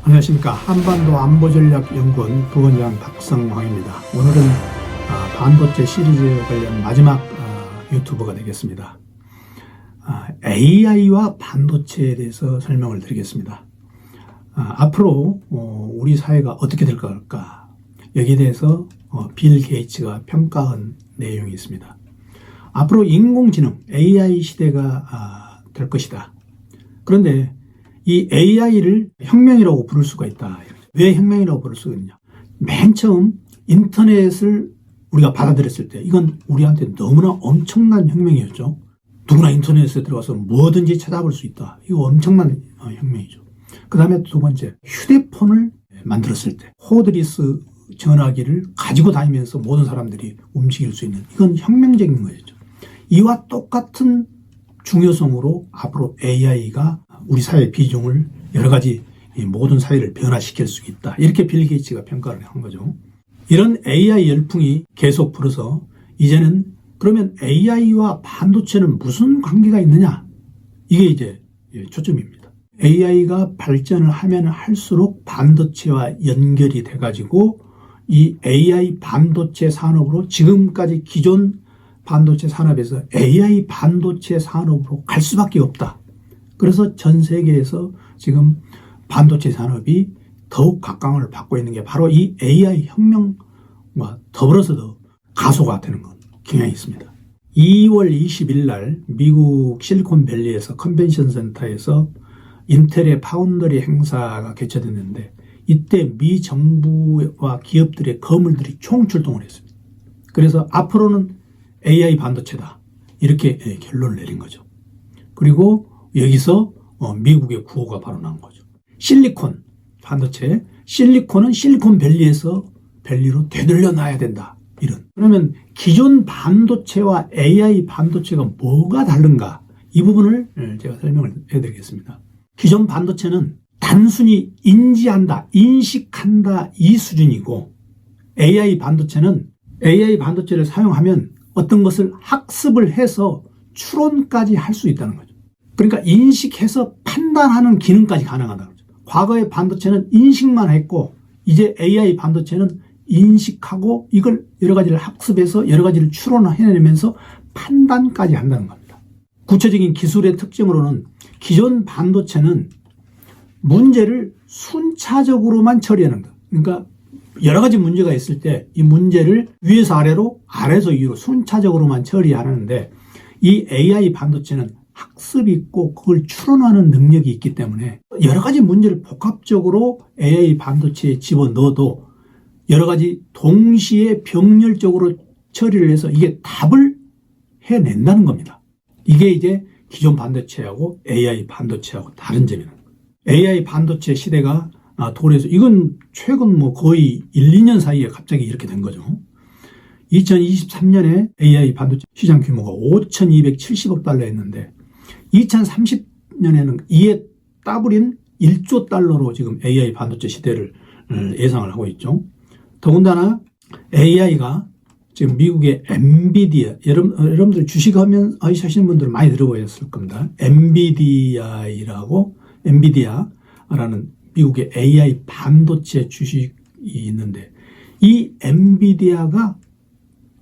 안녕하십니까. 한반도 안보전략연구원 부원장 박성황입니다. 오늘은 반도체 시리즈 관련 마지막 유튜버가 되겠습니다. AI와 반도체에 대해서 설명을 드리겠습니다. 앞으로 우리 사회가 어떻게 될 걸까, 여기에 대해서 빌 게이츠가 평가한 내용이 있습니다. 앞으로 인공지능 AI 시대가 될 것이다. 그런데 이 AI를 혁명이라고 부를 수가 있다. 왜 혁명이라고 부를 수가 있느냐? 맨 처음 인터넷을 우리가 받아들였을 때 이건 우리한테 너무나 엄청난 혁명이었죠. 누구나 인터넷에 들어가서 뭐든지 찾아볼 수 있다. 이거 엄청난 혁명이죠. 그 다음에 두 번째, 휴대폰을 만들었을 때 코드리스 전화기를 가지고 다니면서 모든 사람들이 움직일 수 있는, 이건 혁명적인 거였죠. 이와 똑같은 중요성으로 앞으로 AI가 우리 사회 비중을 여러 가지 모든 사회를 변화시킬 수 있다. 이렇게 빌 게이츠가 평가를 한 거죠. 이런 AI 열풍이 계속 불어서 이제는 그러면 AI와 반도체는 무슨 관계가 있느냐? 이게 이제 초점입니다. AI가 발전을 하면 할수록 반도체와 연결이 돼가지고 이 AI 반도체 산업으로 지금까지 기존 반도체 산업에서 AI 반도체 산업으로 갈 수밖에 없다. 그래서 전 세계에서 지금 반도체 산업이 더욱 각광을 받고 있는 게 바로 이 AI 혁명과 더불어서도 가속화되는 경향이 있습니다. 2월 20일 날 미국 실리콘밸리에서 컨벤션 센터에서 인텔의 파운더리 행사가 개최됐는데 이때 미 정부와 기업들의 거물들이 총출동을 했습니다. 그래서 앞으로는 AI 반도체다. 이렇게 결론을 내린 거죠. 그리고 여기서 미국의 구호가 바로 나온 거죠. 실리콘 반도체, 실리콘은 실리콘밸리에서 밸리로 되돌려 놔야 된다. 이런. 그러면 기존 반도체와 AI 반도체가 뭐가 다른가? 이 부분을 제가 설명을 해드리겠습니다. 기존 반도체는 단순히 인지한다, 인식한다 이 수준이고, AI 반도체를 사용하면 어떤 것을 학습을 해서 추론까지 할 수 있다는 거죠. 그러니까 인식해서 판단하는 기능까지 가능하다는 거죠. 과거의 반도체는 인식만 했고 이제 AI 반도체는 인식하고 이걸 여러 가지를 학습해서 여러 가지를 추론해내면서 판단까지 한다는 겁니다. 구체적인 기술의 특징으로는 기존 반도체는 문제를 순차적으로만 처리하는 것. 그러니까 여러 가지 문제가 있을 때 이 문제를 위에서 아래로, 아래에서 위로 순차적으로만 처리하는데 이 AI 반도체는 학습이 있고 그걸 추론하는 능력이 있기 때문에 여러 가지 문제를 복합적으로 AI 반도체에 집어넣어도 여러 가지 동시에 병렬적으로 처리를 해서 이게 답을 해낸다는 겁니다. 이게 이제 기존 반도체하고 AI 반도체하고 다른 점이라는 거예요. AI 반도체 시대가 도래해서 이건 최근 거의 1, 2년 사이에 갑자기 이렇게 된 거죠. 2023년에 AI 반도체 시장 규모가 5,270억 달러였는데 2030년에는 이에 따블인 1조 달러로 지금 AI 반도체 시대를 예상을 하고 있죠. 더군다나 AI가 지금 미국의 엔비디아, 여러분들 주식하면 하시는 분들은 많이 들어보셨을 겁니다. 엔비디아라는 미국의 AI 반도체 주식이 있는데 이 엔비디아가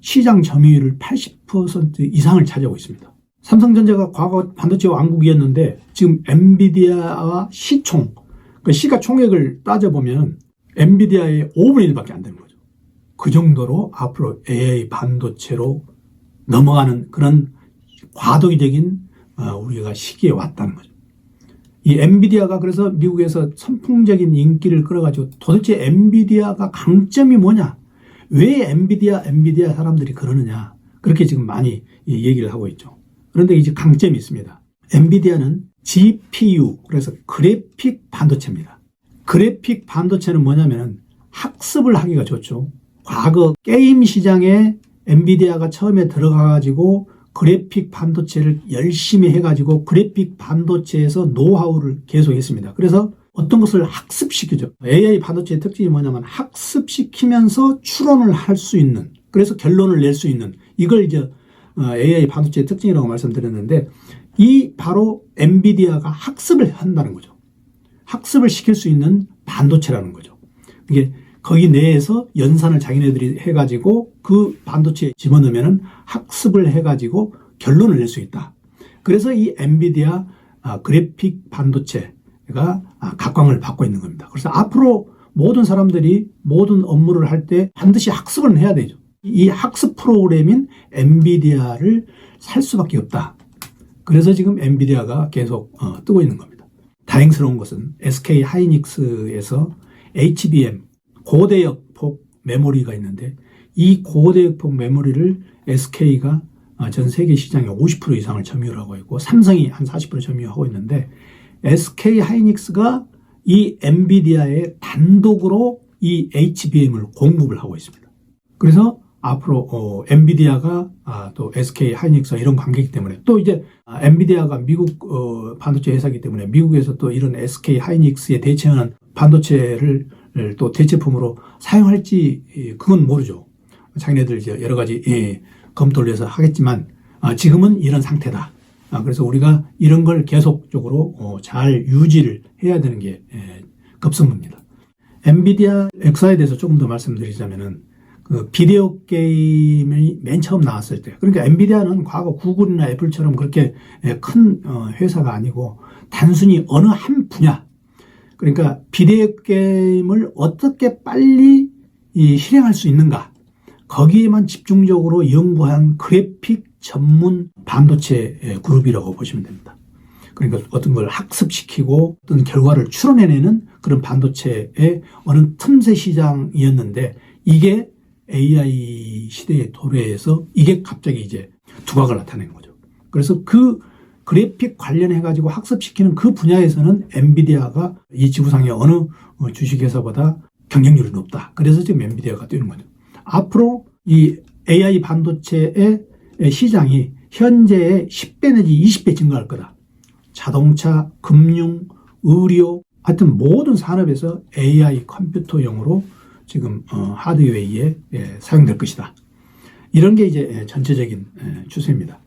시장 점유율을 80% 이상을 차지하고 있습니다. 삼성전자가 과거 반도체 왕국이었는데 지금 엔비디아와 시총, 그 시가총액을 따져보면 엔비디아의 5분의 1밖에 안 되는 거죠. 그 정도로 앞으로 AI 반도체로 넘어가는 그런 과도기적인 우리가 시기에 왔다는 거죠. 이 엔비디아가 그래서 미국에서 선풍적인 인기를 끌어가지고 도대체 엔비디아가 강점이 뭐냐? 왜 엔비디아 사람들이 그러느냐? 그렇게 지금 많이 얘기를 하고 있죠. 그런데 이제 강점이 있습니다. 엔비디아는 GPU, 그래서 그래픽 반도체입니다. 그래픽 반도체는 뭐냐면은 학습을 하기가 좋죠. 과거 게임 시장에 엔비디아가 처음에 들어가가지고 그래픽 반도체를 열심히 해가지고 그래픽 반도체에서 노하우를 계속했습니다. 그래서 어떤 것을 학습시키죠. AI 반도체의 특징이 뭐냐면 학습시키면서 추론을 할 수 있는, 그래서 결론을 낼 수 있는, 이걸 이제 AI 반도체의 특징이라고 말씀드렸는데 이 바로 엔비디아가 학습을 한다는 거죠. 학습을 시킬 수 있는 반도체라는 거죠. 이게 거기 내에서 연산을 자기네들이 해가지고 그 반도체에 집어넣으면 학습을 해가지고 결론을 낼 수 있다. 그래서 이 엔비디아 그래픽 반도체가 각광을 받고 있는 겁니다. 그래서 앞으로 모든 사람들이 모든 업무를 할 때 반드시 학습을 해야 되죠. 이 학습 프로그램인 엔비디아를 살 수밖에 없다. 그래서 지금 엔비디아가 계속 뜨고 있는 겁니다. 다행스러운 것은 SK 하이닉스에서 HBM 고대역폭 메모리가 있는데 이 고대역폭 메모리를 SK가 전 세계 시장의 50% 이상을 점유하고 있고 삼성이 한 40% 점유하고 있는데 SK 하이닉스가 이 엔비디아에 단독으로 이 HBM을 공급을 하고 있습니다. 그래서 앞으로 엔비디아가 또 SK 하이닉스와 이런 관계이기 때문에 또 이제 엔비디아가 미국 반도체 회사이기 때문에 미국에서 또 이런 SK 하이닉스에 대체하는 반도체를 또 대체품으로 사용할지 그건 모르죠. 자기네들 이제 여러 가지 검토를 해서 하겠지만 지금은 이런 상태다. 그래서 우리가 이런 걸 계속적으로 잘 유지를 해야 되는 게 급선무입니다. 엔비디아 엑사에 대해서 조금 더 말씀드리자면은 그 비디오 게임이 맨 처음 나왔을 때, 그러니까 엔비디아는 과거 구글이나 애플처럼 그렇게 큰 회사가 아니고 단순히 어느 한 분야, 그러니까 비디오 게임을 어떻게 빨리 실행할 수 있는가, 거기에만 집중적으로 연구한 그래픽 전문 반도체 그룹이라고 보시면 됩니다. 그러니까 어떤 걸 학습시키고 어떤 결과를 추론해내는 그런 반도체의 어느 틈새 시장이었는데 이게 AI 시대의 도래에서 이게 갑자기 이제 두각을 나타낸 거죠. 그래서 그 그래픽 관련해가지고 학습시키는 그 분야에서는 엔비디아가 이 지구상의 어느 주식회사보다 경쟁률이 높다. 그래서 지금 엔비디아가 뛰는 거죠. 앞으로 이 AI 반도체의 시장이 현재의 10배 내지 20배 증가할 거다. 자동차, 금융, 의료, 하여튼 모든 산업에서 AI 컴퓨터용으로 지금 하드웨어에 사용될 것이다. 이런 게 이제 전체적인 추세입니다.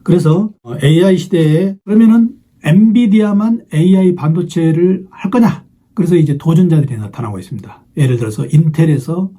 그래서 AI 시대에 그러면은 엔비디아만 AI 반도체를 할 거냐? 그래서 이제 도전자들이 나타나고 있습니다. 예를 들어서 인텔에서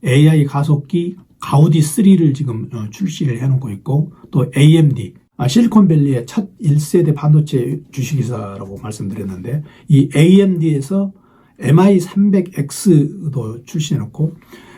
AI 가속기 가우디 3를 지금 출시를 해놓고 있고 또 AMD 실리콘밸리의 첫 1세대 반도체 주식회사라고 말씀드렸는데 이 AMD에서 MI300X도 출시해놓고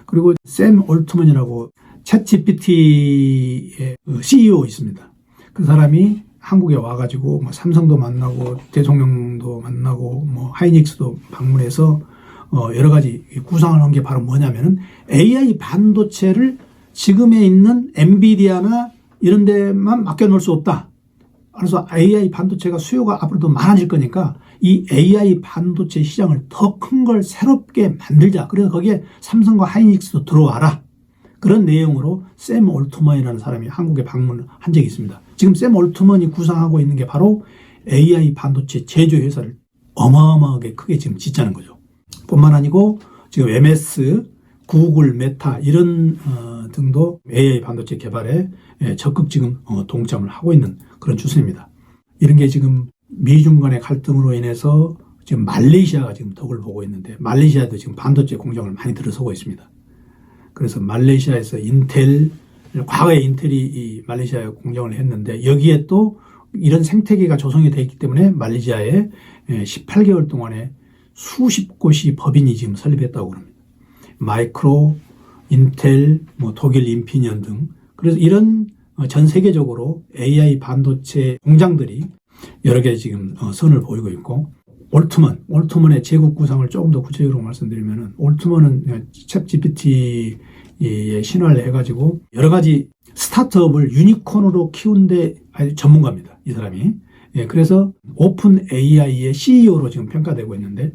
그리고 샘 올트먼이라고 챗GPT의 CEO 있습니다. 그 사람이 한국에 와가지고 뭐 삼성도 만나고 대통령도 만나고 뭐 하이닉스도 방문해서 여러 가지 구상을 한 게 바로 뭐냐면은 AI 반도체를 지금에 있는 엔비디아나 이런 데만 맡겨놓을 수 없다. 그래서 AI 반도체가 수요가 앞으로 더 많아질 거니까 이 AI 반도체 시장을 더 큰 걸 새롭게 만들자. 그래서 거기에 삼성과 하이닉스도 들어와라. 그런 내용으로 샘 올트먼이라는 사람이 한국에 방문한 적이 있습니다. 지금 샘 올트먼이 구상하고 있는 게 바로 AI 반도체 제조 회사를 어마어마하게 크게 지금 짓자는 거죠. 뿐만 아니고 지금 MS, 구글, 메타 이런 등도 AI 반도체 개발에 적극 지금 동참을 하고 있는 그런 추세입니다. 이런 게 지금 미중 간의 갈등으로 인해서 지금 말레이시아가 지금 덕을 보고 있는데 말레이시아도 지금 반도체 공장을 많이 들어서고 있습니다. 그래서 말레이시아에서 인텔, 과거에 인텔이 이 말레이시아에 공장을 했는데 여기에 또 이런 생태계가 조성이 되어 있기 때문에 말레이시아에 18개월 동안에 수십 곳이 법인이 지금 설립했다고 합니다. 마이크로, 인텔, 뭐 독일 인피니언 등 그래서 이런 전 세계적으로 AI 반도체 공장들이 여러 개 지금 선을 보이고 있고 올트먼의 제국 구상을 조금 더 구체적으로 말씀드리면은 올트먼은 챗GPT에 신화를 해가지고 여러 가지 스타트업을 유니콘으로 키운데 전문가입니다. 이 사람이. 그래서 오픈 AI의 CEO로 지금 평가되고 있는데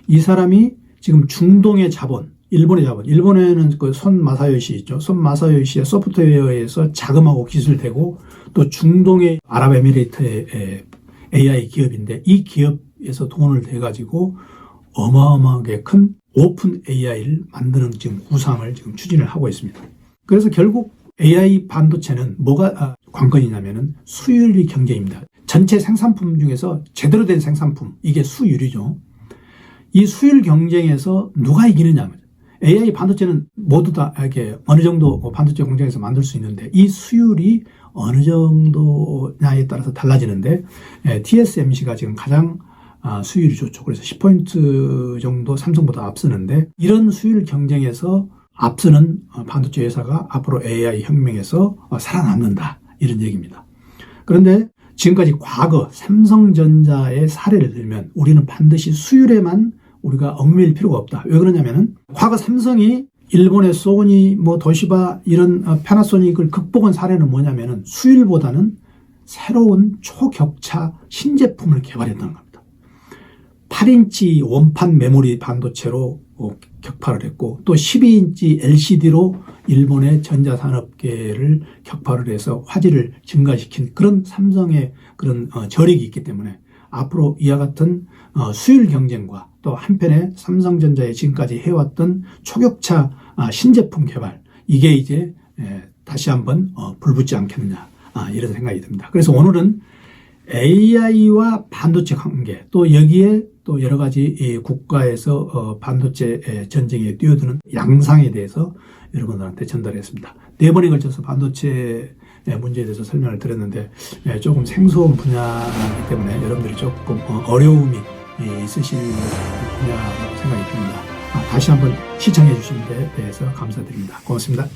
이 사람이 지금 중동의 자본, 일본의 자본, 일본에는 그 손 마사요시 있죠. 손 마사요시의 소프트웨어에서 자금하고 기술되고 또 중동의 아랍에미레이트의 AI 기업인데 이 기업에서 돈을 대가지고 어마어마하게 큰 오픈 AI를 만드는 지금 구상을 지금 추진을 하고 있습니다. 그래서 결국 AI 반도체는 뭐가 관건이냐면은 수율이 경쟁입니다. 전체 생산품 중에서 제대로 된 생산품, 이게 수율이죠. 이 수율 경쟁에서 누가 이기느냐. AI 반도체는 모두 다 이렇게 어느 정도 반도체 공장에서 만들 수 있는데 이 수율이 어느 정도냐에 따라서 달라지는데 TSMC가 지금 가장 수율이 좋죠. 그래서 10포인트 정도 삼성보다 앞서는데 이런 수율 경쟁에서 앞서는 반도체 회사가 앞으로 AI 혁명에서 살아남는다. 이런 얘기입니다. 그런데 지금까지 과거 삼성전자의 사례를 들면 우리는 반드시 수율에만 우리가 얽매일 필요가 없다. 왜 그러냐면은 과거 삼성이 일본의 소니, 도시바 이런 패나소닉을 극복한 사례는 뭐냐면은 수율보다는 새로운 초격차 신제품을 개발했다는 겁니다. 8인치 원판 메모리 반도체로 격파를 했고 또 12인치 LCD로 일본의 전자산업계를 격파를 해서 화질을 증가시킨 그런 삼성의 그런 저력이 있기 때문에 앞으로 이와 같은 수율 경쟁과 또 한편에 삼성전자의 지금까지 해왔던 초격차 신제품 개발 이게 이제 다시 한번 불붙지 않겠느냐 이런 생각이 듭니다. 그래서 오늘은 AI와 반도체 관계 또 여기에 또 여러 가지 국가에서 반도체 전쟁에 뛰어드는 양상에 대해서 여러분들한테 전달했습니다. 4번에 걸쳐서 반도체 문제에 대해서 설명을 드렸는데 조금 생소한 분야이기 때문에 여러분들이 조금 어려움이 있으실 분야라고 생각이 듭니다. 다시 한번 시청해 주신 데 대해서 감사드립니다. 고맙습니다.